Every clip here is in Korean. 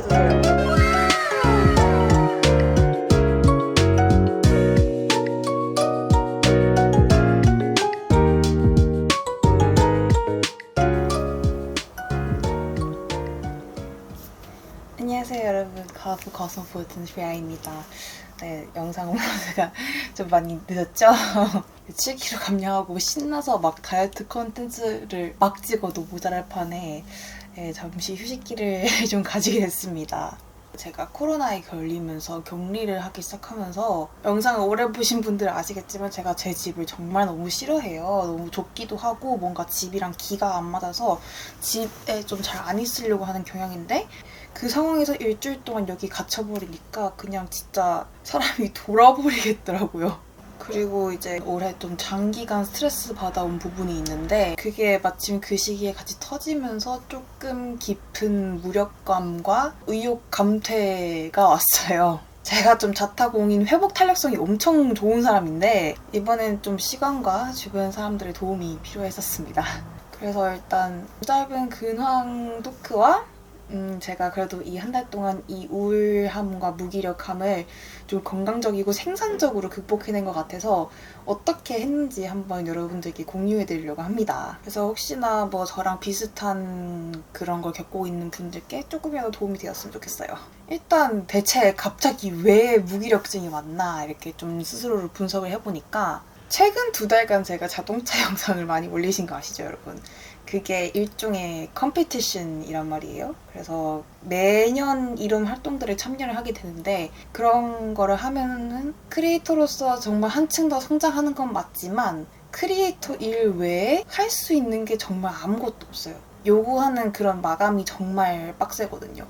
비춰주세요. 안녕하세요 여러분, 가수 거성보든 슈아입니다. 네, 영상 업로드가 좀 많이 늦었죠? 7kg 감량하고 신나서 막 다이어트 컨텐츠를 막 찍어도 모자랄 판에 잠시 휴식기를 좀 가지게 됐습니다. 제가 코로나에 걸리면서 격리를 하기 시작하면서 영상을 오래 보신 분들은 아시겠지만 제가 제 집을 정말 너무 싫어해요. 너무 좁기도 하고 뭔가 집이랑 기가 안 맞아서 집에 좀 잘 안 있으려고 하는 경향인데 그 상황에서 일주일 동안 여기 갇혀버리니까 그냥 진짜 사람이 돌아버리겠더라고요. 그리고 이제 올해 좀 장기간 스트레스 받아온 부분이 있는데 그게 마침 그 시기에 같이 터지면서 조금 깊은 무력감과 의욕 감퇴가 왔어요. 제가 좀 자타공인 회복 탄력성이 엄청 좋은 사람인데 이번엔 좀 시간과 주변 사람들의 도움이 필요했었습니다. 그래서 일단 짧은 근황 토크와 제가 그래도 이 한 달 동안 이 우울함과 무기력함을 좀 건강적이고 생산적으로 극복해낸 것 같아서 어떻게 했는지 한번 여러분들께 공유해드리려고 합니다. 그래서 혹시나 뭐 저랑 비슷한 그런 걸 겪고 있는 분들께 조금이라도 도움이 되었으면 좋겠어요. 일단 대체 갑자기 왜 무기력증이 왔나 이렇게 좀 스스로를 분석을 해보니까 최근 2달간 제가 자동차 영상을 많이 올리신 거 아시죠, 여러분? 그게 일종의 컴피티션이란 말이에요. 그래서 매년 이런 활동들에 참여를 하게 되는데 그런 거를 하면은 크리에이터로서 정말 한층 더 성장하는 건 맞지만 크리에이터 일 외에 할 수 있는 게 정말 아무것도 없어요. 요구하는 그런 마감이 정말 빡세거든요.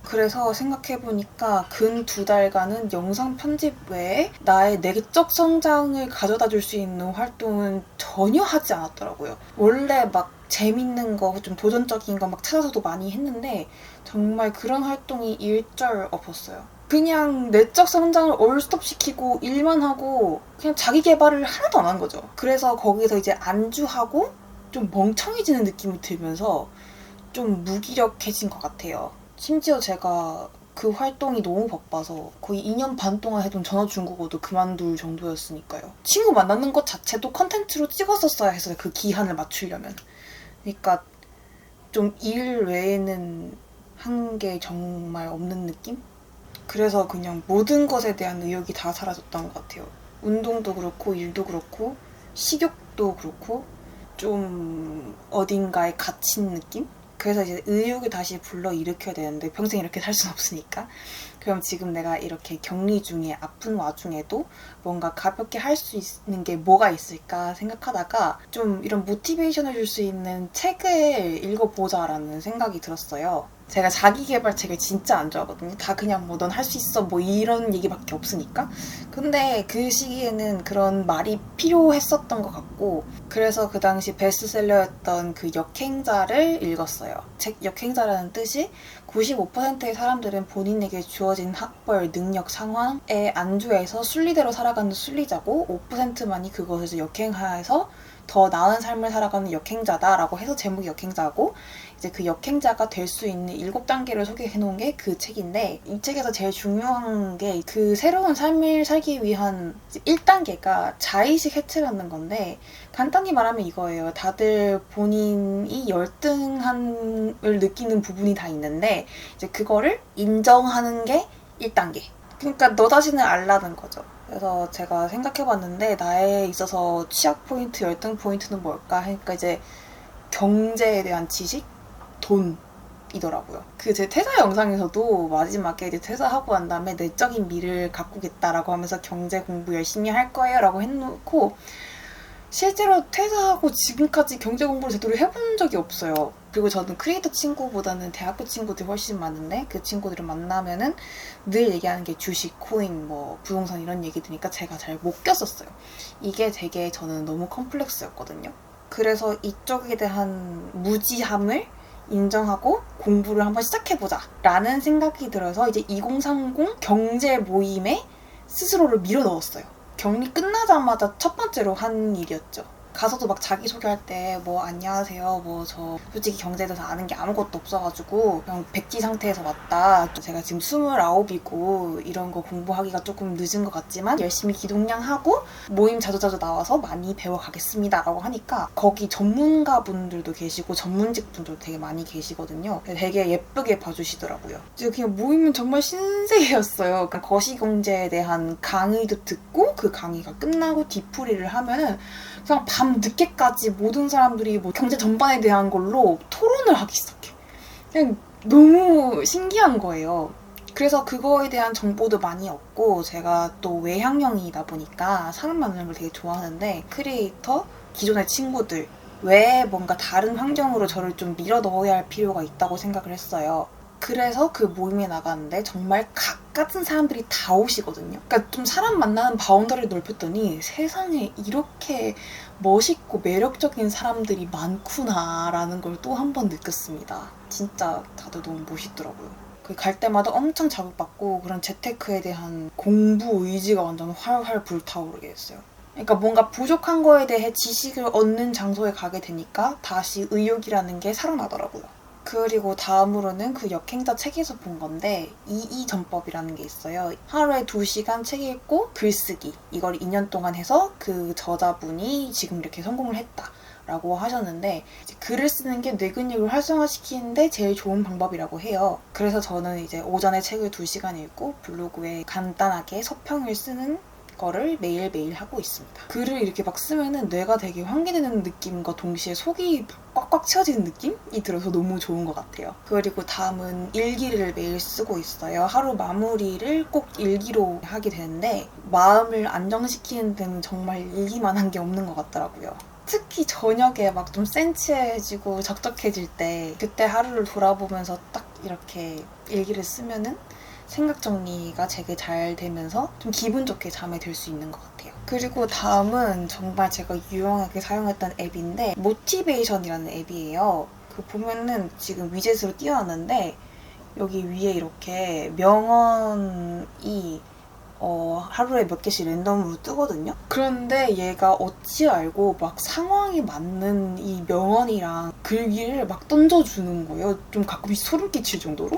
그래서 생각해보니까 근 2달간은 영상 편집 외에 나의 내적 성장을 가져다 줄 수 있는 활동은 전혀 하지 않았더라고요. 원래 막 재밌는 거, 좀 도전적인 거 막 찾아서도 많이 했는데 정말 그런 활동이 일절 없었어요. 그냥 내적 성장을 올스톱 시키고 일만 하고 그냥 자기 개발을 하나도 안 한 거죠. 그래서 거기서 이제 안주하고 좀 멍청해지는 느낌이 들면서 좀 무기력해진 것 같아요. 심지어 제가 그 활동이 너무 바빠서 거의 2년 반 동안 해둔 전화 중국어도 그만둘 정도였으니까요. 친구 만나는 것 자체도 컨텐츠로 찍었었어야 해서 그 기한을 맞추려면. 그러니까 좀 일 외에는 한 게 정말 없는 느낌? 그래서 그냥 모든 것에 대한 의욕이 다 사라졌던 것 같아요. 운동도 그렇고 일도 그렇고 식욕도 그렇고 좀 어딘가에 갇힌 느낌? 그래서 이제 의욕을 다시 불러일으켜야 되는데 평생 이렇게 살 수는 없으니까 그럼 지금 내가 이렇게 격리 중에 아픈 와중에도 뭔가 가볍게 할 수 있는 게 뭐가 있을까 생각하다가 좀 이런 모티베이션을 줄 수 있는 책을 읽어보자라는 생각이 들었어요. 제가 자기계발책을 진짜 안 좋아하거든요. 다 그냥 뭐 넌 할 수 있어 뭐 이런 얘기밖에 없으니까. 근데 그 시기에는 그런 말이 필요했었던 것 같고 그래서 그 당시 베스트셀러였던 그 역행자를 읽었어요. 책 역행자라는 뜻이 95%의 사람들은 본인에게 주어진 학벌, 능력, 상황에 안주해서 순리대로 살아가는 순리자고 5%만이 그것에서 역행하여서 더 나은 삶을 살아가는 역행자다라고 해서 제목이 역행자고 이제 그 역행자가 될 수 있는 7단계를 소개해놓은 게 그 책인데 이 책에서 제일 중요한 게 그 새로운 삶을 살기 위한 1단계가 자의식 해체라는 건데 간단히 말하면 이거예요. 다들 본인이 열등함을 느끼는 부분이 다 있는데 이제 그거를 인정하는 게 1단계. 그러니까 너 자신을 알라는 거죠. 그래서 제가 생각해봤는데 나에 있어서 취약 포인트, 열등 포인트는 뭘까? 하니까 이제 경제에 대한 지식, 돈이더라고요. 그 제 퇴사 영상에서도 마지막에 이제 퇴사하고 난 다음에 내적인 미를 가꾸겠다라고 하면서 경제 공부 열심히 할 거예요 라고 해놓고 실제로 퇴사하고 지금까지 경제 공부를 제대로 해본 적이 없어요. 그리고 저는 크리에이터 친구보다는 대학교 친구들이 훨씬 많은데 그 친구들을 만나면은 늘 얘기하는 게 주식, 코인, 뭐 부동산 이런 얘기들이니까 제가 잘 못 꼈었어요. 이게 되게 저는 너무 컴플렉스였거든요. 그래서 이쪽에 대한 무지함을 인정하고 공부를 한번 시작해보자 라는 생각이 들어서 이제 2030 경제 모임에 스스로를 밀어 넣었어요. 격리 끝나자마자 첫 번째로 한 일이었죠. 가서도 막 자기소개할 때 뭐 안녕하세요, 뭐 저 솔직히 경제에 대해서 아는 게 아무것도 없어가지고 그냥 백지 상태에서 왔다. 제가 지금 29이고 이런 거 공부하기가 조금 늦은 것 같지만 열심히 기동량하고 모임 자주자주 나와서 많이 배워가겠습니다 라고 하니까 거기 전문가분들도 계시고 전문직 분들도 되게 많이 계시거든요. 되게 예쁘게 봐주시더라고요. 그냥 모임은 정말 신세계였어요. 거시경제에 대한 강의도 듣고 그 강의가 끝나고 뒤풀이를 하면은 그냥 밤 늦게까지 모든 사람들이 뭐 경제 전반에 대한 걸로 토론을 하기 시작해. 그냥 너무 신기한 거예요. 그래서 그거에 대한 정보도 많이 얻고 제가 또 외향형이다 보니까 사람 만나는 걸 되게 좋아하는데 크리에이터, 기존의 친구들 왜 뭔가 다른 환경으로 저를 좀 밀어 넣어야 할 필요가 있다고 생각을 했어요. 그래서 그 모임에 나가는데 정말 각 같은 사람들이 다 오시거든요. 그러니까 좀 사람 만나는 바운더리를 넓혔더니 세상에 이렇게 멋있고 매력적인 사람들이 많구나라는 걸 또 한 번 느꼈습니다. 진짜 다들 너무 멋있더라고요. 갈 때마다 엄청 자극받고 그런 재테크에 대한 공부 의지가 완전 활활 불타오르게 됐어요. 그러니까 뭔가 부족한 거에 대해 지식을 얻는 장소에 가게 되니까 다시 의욕이라는 게 살아나더라고요. 그리고 다음으로는 그 역행자 책에서 본 건데 이이전법이라는 게 있어요. 하루에 2시간 책 읽고 글쓰기. 이걸 2년 동안 해서 그 저자분이 지금 이렇게 성공을 했다. 라고 하셨는데 글을 쓰는 게 뇌 근육을 활성화시키는데 제일 좋은 방법이라고 해요. 그래서 저는 이제 오전에 책을 2시간 읽고 블로그에 간단하게 서평을 쓰는 거를 매일매일 하고 있습니다. 글을 이렇게 막 쓰면은 뇌가 되게 환기되는 느낌과 동시에 속이 꽉꽉 채워지는 느낌이 들어서 너무 좋은 것 같아요. 그리고 다음은 일기를 매일 쓰고 있어요. 하루 마무리를 꼭 일기로 하게 되는데 마음을 안정시키는 데는 정말 일기만 한 게 없는 것 같더라고요. 특히 저녁에 막 좀 센치해지고 적적해질 때 그때 하루를 돌아보면서 딱 이렇게 일기를 쓰면은 생각 정리가 되게 잘 되면서 좀 기분 좋게 잠에 들 수 있는 것 같아요. 그리고 다음은 정말 제가 유용하게 사용했던 앱인데 모티베이션이라는 앱이에요. 그 보면은 지금 위젯으로 띄워놨는데 여기 위에 이렇게 명언이 하루에 몇 개씩 랜덤으로 뜨거든요. 그런데 얘가 어찌 알고 막 상황에 맞는 이 명언이랑 글귀를 막 던져주는 거예요. 좀 가끔 소름 끼칠 정도로.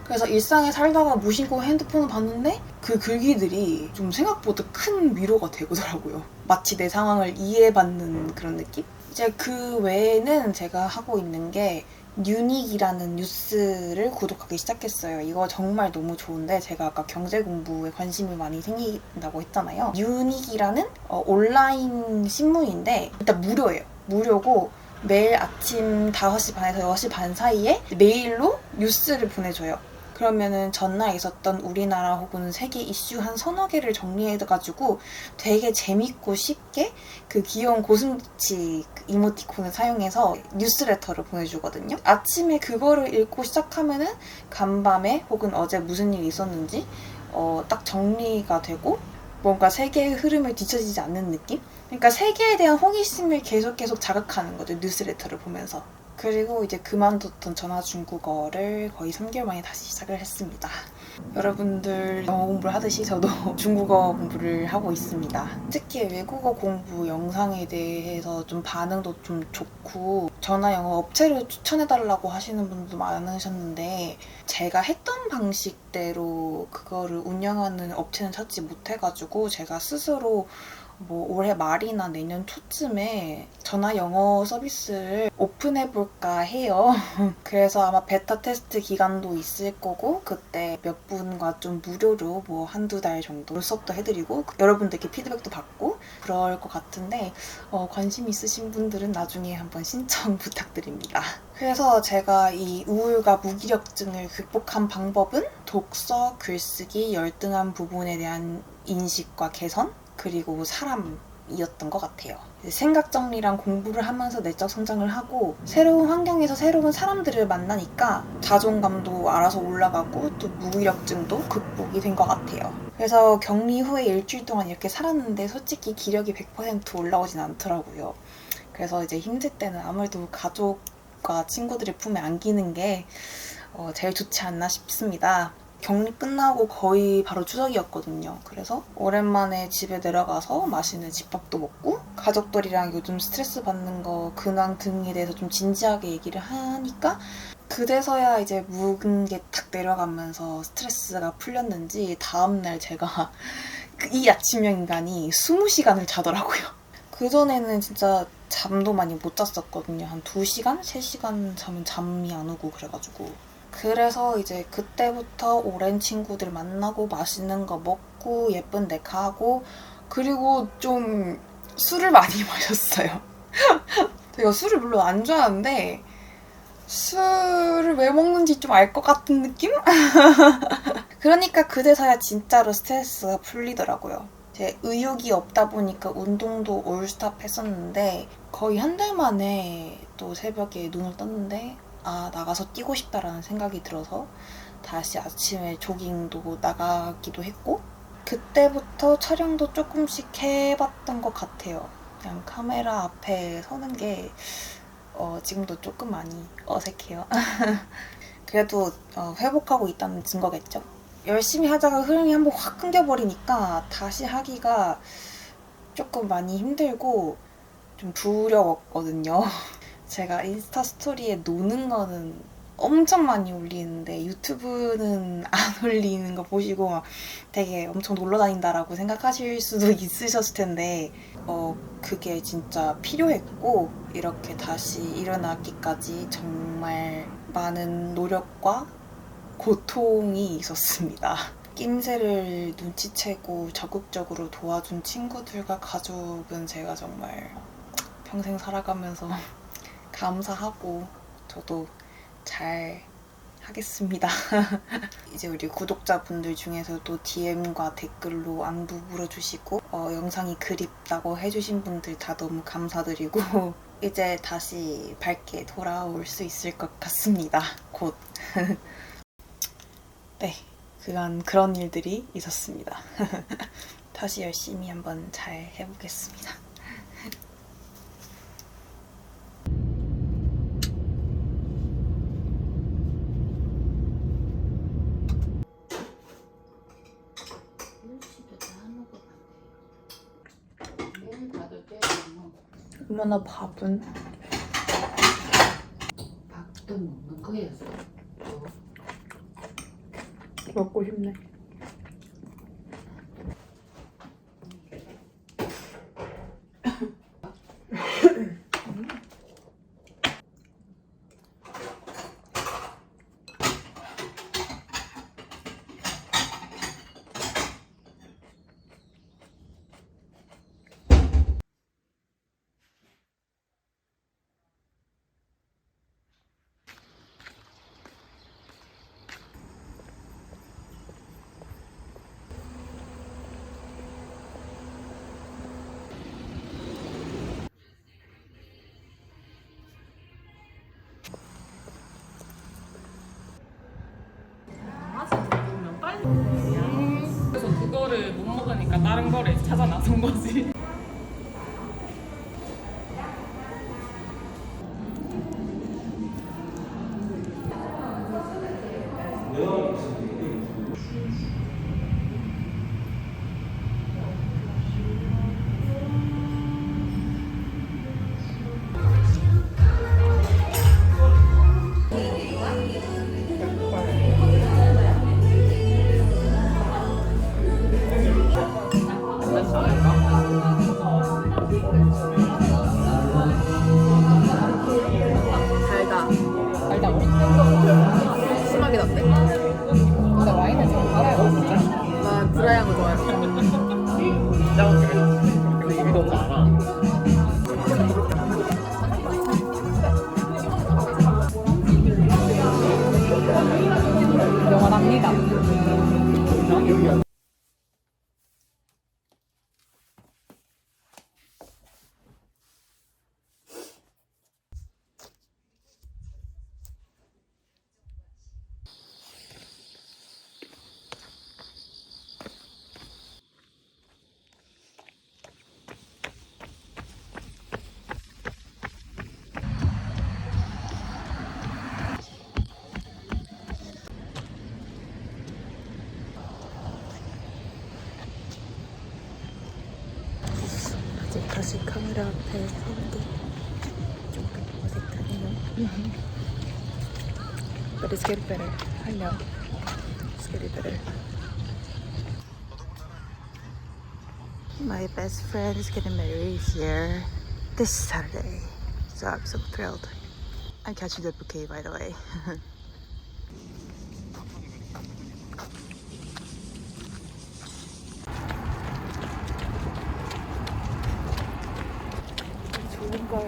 그래서 일상에 살다가 무심코 핸드폰을 봤는데 그 글귀들이 좀 생각보다 큰 위로가 되더라고요. 마치 내 상황을 이해받는 그런 느낌? 이제 그 외에는 제가 하고 있는 게 뉴닉이라는 뉴스를 구독하기 시작했어요. 이거 정말 너무 좋은데 제가 아까 경제 공부에 관심이 많이 생긴다고 했잖아요. 뉴닉이라는 온라인 신문인데 일단 무료예요. 무료고 매일 아침 5시 반에서 6시 반 사이에 메일로 뉴스를 보내줘요. 그러면은 전날 있었던 우리나라 혹은 세계 이슈 한 서너 개를 정리해가지고 되게 재밌고 쉽게 그 귀여운 고슴도치 이모티콘을 사용해서 뉴스레터를 보내주거든요. 아침에 그거를 읽고 시작하면은 간밤에 혹은 어제 무슨 일이 있었는지 딱 정리가 되고 뭔가 세계의 흐름을 뒤처지지 않는 느낌? 그러니까 세계에 대한 호기심을 계속 자극하는 거죠. 뉴스레터를 보면서. 그리고 이제 그만뒀던 전화중국어를 거의 3개월 만에 다시 시작을 했습니다. 여러분들 영어 공부를 하듯이 저도 중국어 공부를 하고 있습니다. 특히 외국어 공부 영상에 대해서 좀 반응도 좀 좋고 전화 영어 업체를 추천해달라고 하시는 분도 많으셨는데 제가 했던 방식대로 그거를 운영하는 업체는 찾지 못해가지고 제가 스스로 뭐 올해 말이나 내년 초쯤에 전화 영어 서비스를 오픈해볼까 해요. 그래서 아마 베타 테스트 기간도 있을 거고 그때 몇 분과 좀 무료로 뭐 한두 달 정도 수업도 해드리고 여러분들께 피드백도 받고 그럴 것 같은데 관심 있으신 분들은 나중에 한번 신청 부탁드립니다. 그래서 제가 이 우울과 무기력증을 극복한 방법은 독서, 글쓰기, 열등한 부분에 대한 인식과 개선 그리고 사람이었던 것 같아요. 생각 정리랑 공부를 하면서 내적 성장을 하고 새로운 환경에서 새로운 사람들을 만나니까 자존감도 알아서 올라가고 또 무기력증도 극복이 된 것 같아요. 그래서 격리 후에 일주일 동안 이렇게 살았는데 솔직히 기력이 100% 올라오진 않더라고요. 그래서 이제 힘들 때는 아무래도 가족과 친구들의 품에 안기는 게 제일 좋지 않나 싶습니다. 격리 끝나고 거의 바로 추석이었거든요. 그래서 오랜만에 집에 내려가서 맛있는 집밥도 먹고 가족들이랑 요즘 스트레스 받는 거 근황 등에 대해서 좀 진지하게 얘기를 하니까 그제서야 이제 묵은 게 탁 내려가면서 스트레스가 풀렸는지 다음날 제가 이 아침형 인간이 20시간을 자더라고요. 그전에는 진짜 잠도 많이 못 잤었거든요. 한 2시간? 3시간 자면 잠이 안 오고 그래가지고. 그래서 이제 그때부터 오랜 친구들 만나고 맛있는 거 먹고 예쁜 데 가고 그리고 좀 술을 많이 마셨어요. 제가 술을 물론 안 좋아하는데 술을 왜 먹는지 좀 알 것 같은 느낌? 그러니까 그제서야 진짜로 스트레스가 풀리더라고요. 제 의욕이 없다 보니까 운동도 올스탑 했었는데 거의 한 달 만에 또 새벽에 눈을 떴는데 아 나가서 뛰고 싶다라는 생각이 들어서 다시 아침에 조깅도 나가기도 했고 그때부터 촬영도 조금씩 해봤던 것 같아요. 그냥 카메라 앞에 서는 게 지금도 조금 많이 어색해요. 그래도 회복하고 있다는 증거겠죠. 열심히 하다가 흐름이 한번 확 끊겨버리니까 다시 하기가 조금 많이 힘들고 좀 두려웠거든요. 제가 인스타 스토리에 노는 거는 엄청 많이 올리는데 유튜브는 안 올리는 거 보시고 막 되게 엄청 놀러 다닌다라고 생각하실 수도 있으셨을 텐데 그게 진짜 필요했고 이렇게 다시 일어나기까지 정말 많은 노력과 고통이 있었습니다. 낌새를 눈치채고 적극적으로 도와준 친구들과 가족은 제가 정말 평생 살아가면서 감사하고 저도 잘 하겠습니다. 이제 우리 구독자분들 중에서도 DM과 댓글로 안부 물어주시고 영상이 그립다고 해주신 분들 다 너무 감사드리고 이제 다시 밝게 돌아올 수 있을 것 같습니다. 곧. 네, 그런 일들이 있었습니다. 다시 열심히 한번 잘 해보겠습니다. 얼마나 밥은? 밥도 먹는 거였어. 먹고 싶네. 먹으면 빨리 그래서 그거를 못 먹으니까 다른 거를 찾아 나선 거지. 달다고? 심하게 났대. 근데 와인은 좀 달아요, 진짜. 난 드라이한 거 좋아해. 진짜 그래. 근데 이미 너무 알아. 영원합니다. 다시 카메라 앞에 서는데 조금 어색하네요. But it's getting better. I know. It's getting better. My best friend is getting married here this Saturday. So I'm so thrilled. I'm catching the bouquet, by the way. 좋은 걸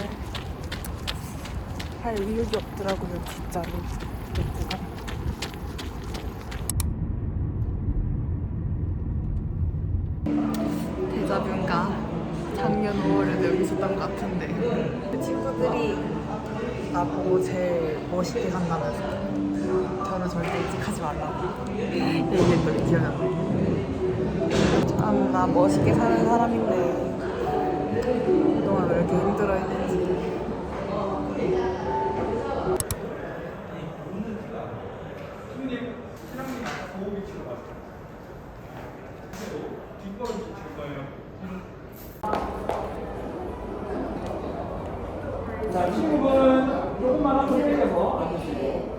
할 의욕이 없더라고요, 진짜로. 맥주가. 데자뷰인가? 작년 5월에도 여기 있었던 것 같은데. 친구들이 나보고 제일 멋있게 산다면서 저는 절대 이직하지 말라고 얘기했더니 기억이 안 나요. 참, 나 멋있게 사는 사람인데 그동안 왜 이렇게 힘들어했는지. 자, 친구분 조금만 앞으로 빼셔서 앉으시고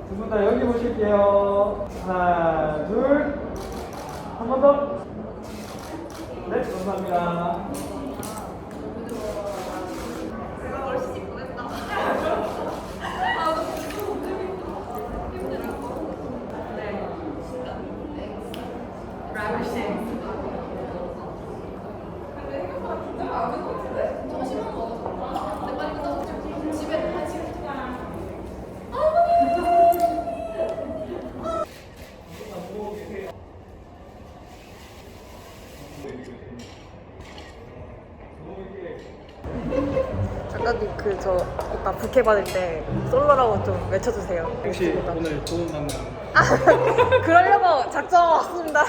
두 분 다 여기 보실게요. 하나, 둘, 한 번 더. 네, 감사합니다. 작가님 저 오빠 부케 받을 때 솔로라고 좀 외쳐주세요. 혹시 오늘 도움 받는 그러려고 작정 왔습니다.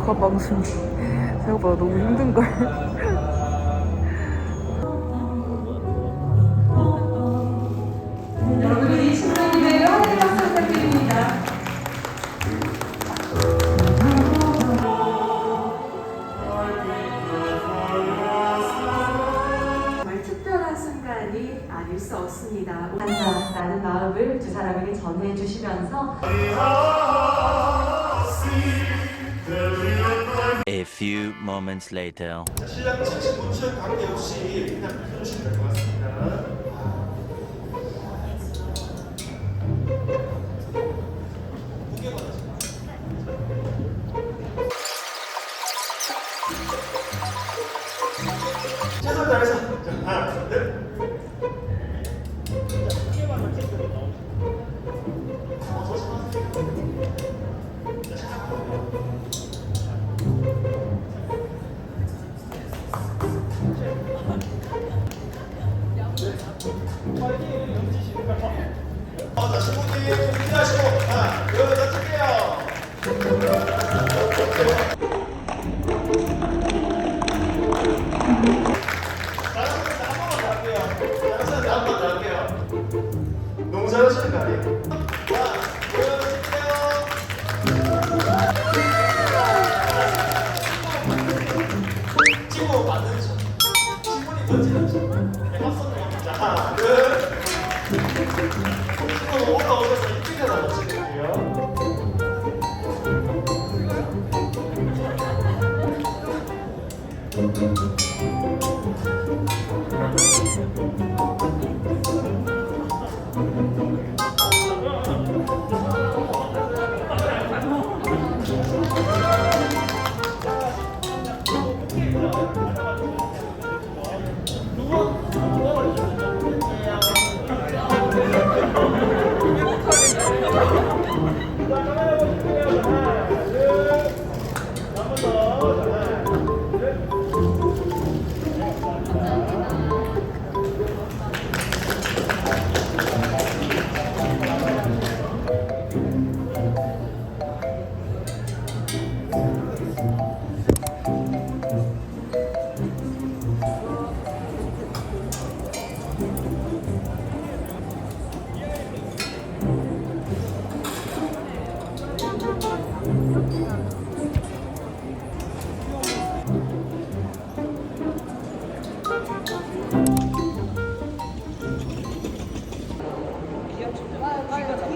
가방순이 생각보다 너무 힘든걸. 여러분이 신부님의 환희 박수 부탁드립니다. 정말 특별한 순간이 아닐 수 없습니다. 한다라는 마음을 두 사람에게 전해주시면서 A few moments later. 신랑 측식 문치와 관계없이 그냥 해주시면 될 것 같습니다. 최선 다해서 자, 하나, 둘, 자, 신부님 준비하시고 하나, 둘, 찍게요. 너무 잘하시는 거 아니에요? 하나, 둘, 찍게요. 친구 만드죠. 친구니 던지죠. 해봤었네요. 자, 하나, 둘. 친구 올라오셔서 이쁘게 나눠주세요.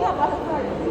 네가 말한 거야.